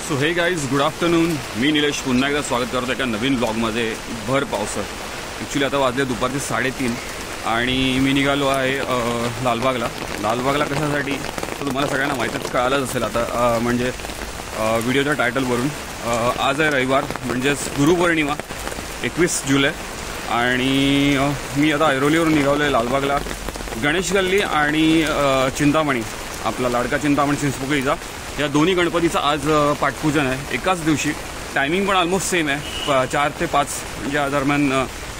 So हे guys, good afternoon. मी निलेश पुन्हा एकदा स्वागत करतो एका नवीन ब्लॉगमध्ये. भर पावसात ॲक्च्युली आता वाजले दुपारचे 3:30 आणि मी निघालो आहे लालबागला कशासाठी तर तुम्हाला सगळ्यांना माहीतच कळालंच असेल आता, म्हणजे व्हिडिओच्या टायटलवरून. आज आहे रविवार, म्हणजेच गुरुपौर्णिमा 21 जुलै. आणि मी आता ऐरोलीवरून निघालो आहे लालबागला. गणेश गल्ली आणि चिंतामणी, आपला लाडका चिंतामणी चिंचपोकळीचा, या दोन्ही गणपतीचं आज पाठपूजन आहे एकाच दिवशी. टायमिंग पण ऑलमोस्ट सेम आहे, 4 ते 5 म्हणजे या दरम्यान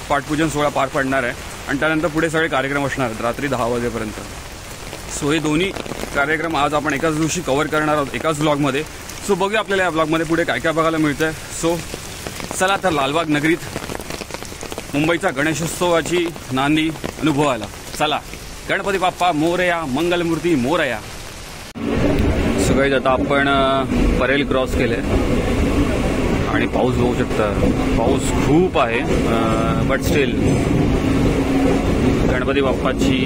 पाठपूजन सोहळा पार पडणार आहे. आणि त्यानंतर पुढे सगळे कार्यक्रम असणार आहेत रात्री 10 वाजेपर्यंत. सो हे दोन्ही कार्यक्रम आज आपण एकाच दिवशी कव्हर करणार आहोत एकाच ब्लॉगमध्ये. सो बघूया आपल्याला या ब्लॉगमध्ये पुढे काय काय बघायला मिळतं आहे. सो चला तर लालबाग नगरीत मुंबईच्या गणेशोत्सवाची नांदी अनुभवायला चला. गणपती बाप्पा मोरया, मंगलमूर्ती मोरया. सगळे आता आपण परेल क्रॉस केले आणि पाऊस बघू शकता. पाऊस खूप आहे, बट स्टील गणपती बाप्पाची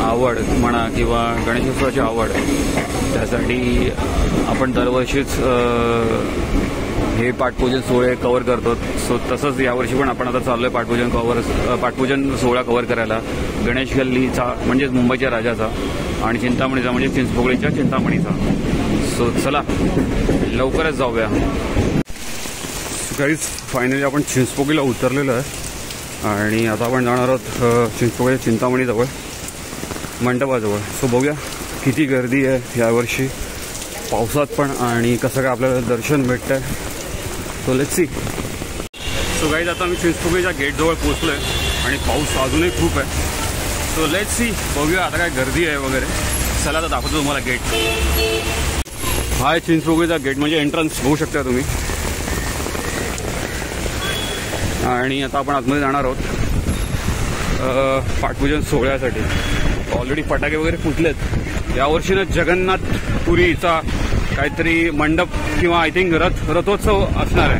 आवड म्हणा किंवा गणेशोत्सवाची आवड, त्यासाठी आपण दरवर्षीच हे पाठपूजन सोहळे कव्हर करतो. सो तसंच यावर्षी पण आपण आता चाललोय पाठपूजन सोहळा कव्हर करायला. गणेश गल्लीचा म्हणजेच मुंबईच्या राजाचा आणि चिंतामणीचा म्हणजे चिंचपोकळीच्या चिंतामणीचा. सो चला लवकरच जाऊया. काहीच फायनली आपण चिंचपोकळीला उतरलेलो आहे आणि आता आपण जाणार आहोत चिंचपोकळीच्या चिंतामणीजवळ, मंडपाजवळ. सो बघूया किती गर्दी आहे यावर्षी पावसात पण आणि कसं काय आपल्याला दर्शन भेटतं आहे. So let's see. So guys आता मी चिंचपोकळीच्या गेटजवळ पोहोचलो आहे आणि पाऊस अजूनही खूप आहे. सो लेट्स सी, बघूया आता काय गर्दी आहे वगैरे. चला आता दाखवतो तुम्हाला गेट. हा आहे चिंचपोकळीचा गेट, म्हणजे एंट्रन्स बघू शकता तुम्ही. आणि आता आपण आतमध्ये जाणार आहोत पाठपूजन सोहळ्यासाठी. ऑलरेडी फटाके वगैरे फुटलेत. यावर्षी ना जगन्नाथपुरीचा काहीतरी मंडप किंवा आय थिंक रथोत्सव असणार आहे.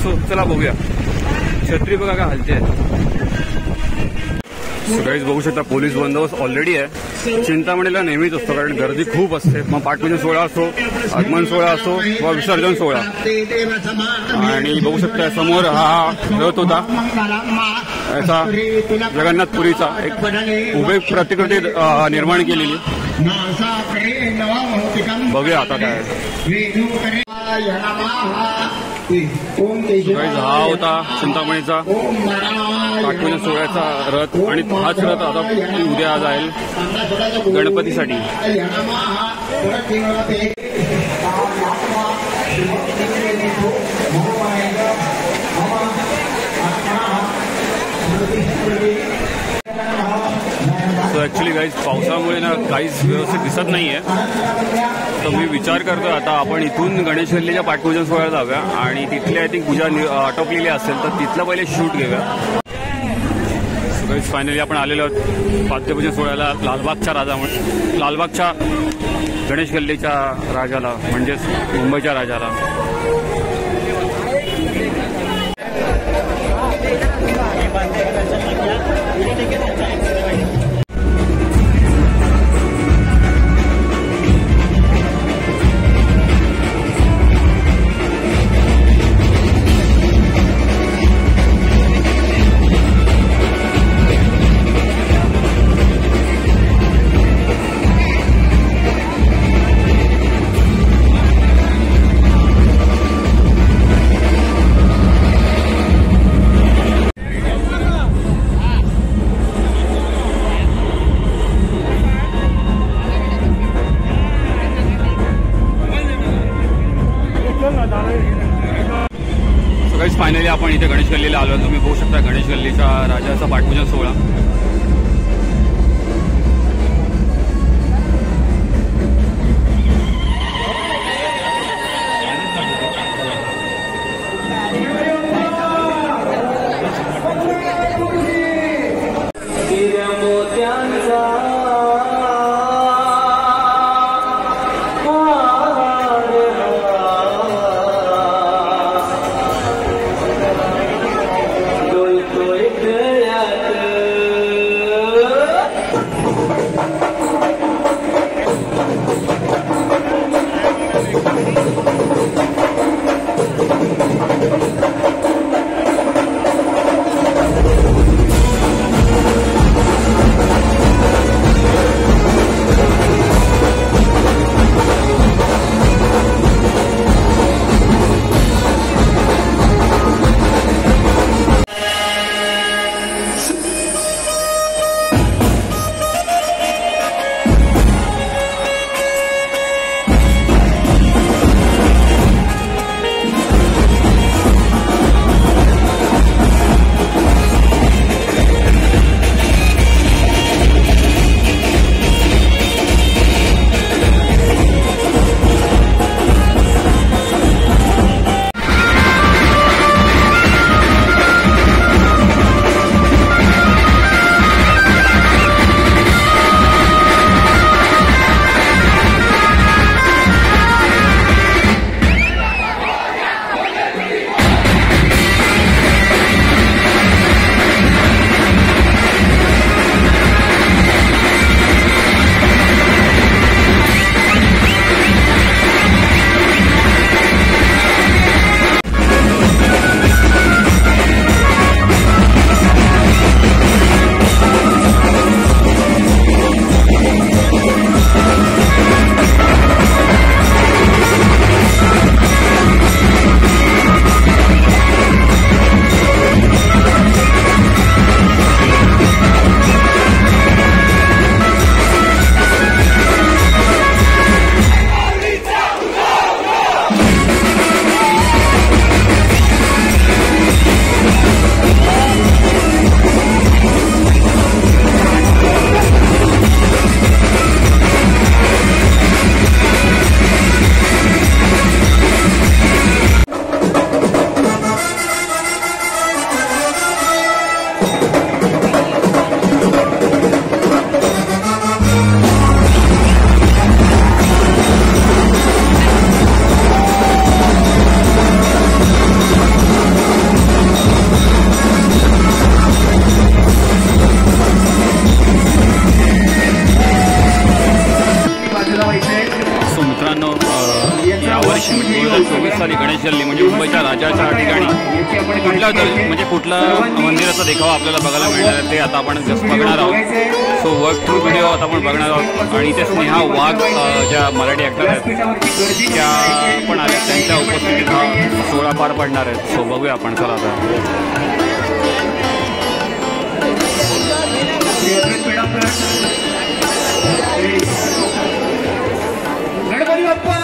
सो चला बघूया. छत्री बघा काय हलते आहे. सगळीच बघू शकता पोलीस बंदोबस्त ऑलरेडी आहे. चिंतामणीला नेहमीच असतो कारण गर्दी खूप असते. मग पाठपूजन सोहळा असो, आगमन सोहळा असो किंवा विसर्जन सोहळा. आणि बघू शकता समोर हा रथ होता याचा जगन्नाथपुरीचा एक उभे प्रतिकृती निर्माण केलेली. बघूया आता काय. हा होता चिंतामणीचा पाठपूजन सोहळ्याचा रथ आणि हाच रथ आता उद्या जाईल गणपतीसाठी. सो ॲक्च्युली गाईज पावसामुळे ना काहीच व्यवस्थित दिसत नाही आहे. तर मी विचार करतो आता आपण इथून गणेश गल्लीच्या पाठपूजन सोहळ्यात जाऊया आणि तिथली आय थिंक पूजा आटोपलेली असेल तर तिथलं पहिले शूट घेऊया. सो गाईज फायनली आपण आलेलो आहोत पाठपूजन सोहळ्याला लालबागच्या गणेश गल्लीच्या राजाला म्हणजेच मुंबईच्या राजाला. फायनली आपण इथे गणेश गल्लीला आलो. तुम्ही बघू शकता गणेश गल्लीचा राजाचा पाठपूजन सोहळा. साली गणेश गल्ली म्हणजे मुंबईच्या राजाच्या ठिकाणी कुठल्या मंदिराचा देखावा आपल्याला बघायला मिळणार आहे ते आता आपण जस्ट बघणार आहोत. सो वर्क थ्रू व्हिडिओ आता आपण बघणार आहोत. आणि इथे स्नेहा वाघ ज्या मराठी ॲक्टर आहेत त्या पण आहेत, त्यांच्या उपस्थितीत हा सोहळा पार पडणार आहेत. सो बघूया आपण. चला आता गणपती बाप्पा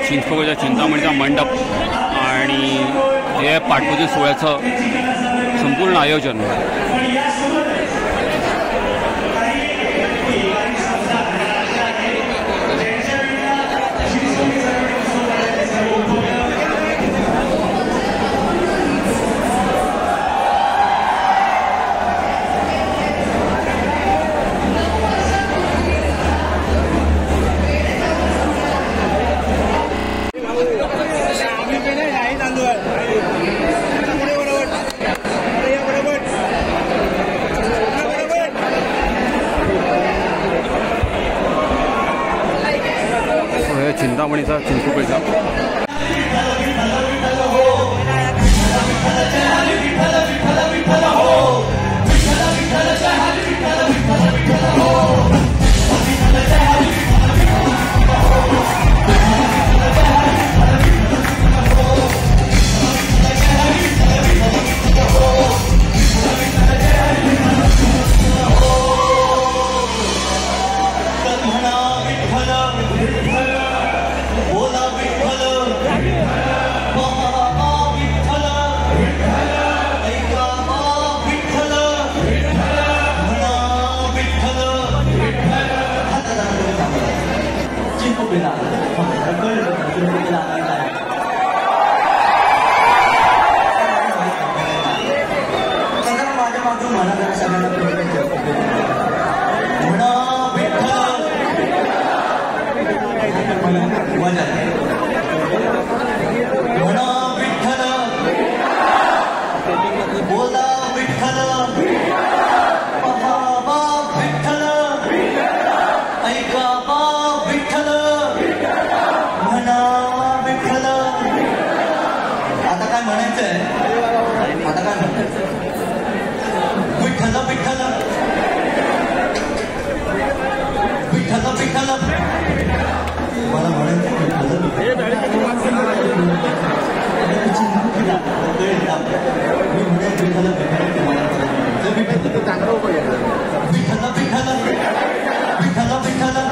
चिंचपोकळच्या चिंतामणीचा मंडप आणि हे पाटपूजन सोहळ्याचं संपूर्ण आयोजन. चिंतामणीचा चिंचपोकळीचा विठ्ठल विठ्ठल विठ्ठल विठ्ठल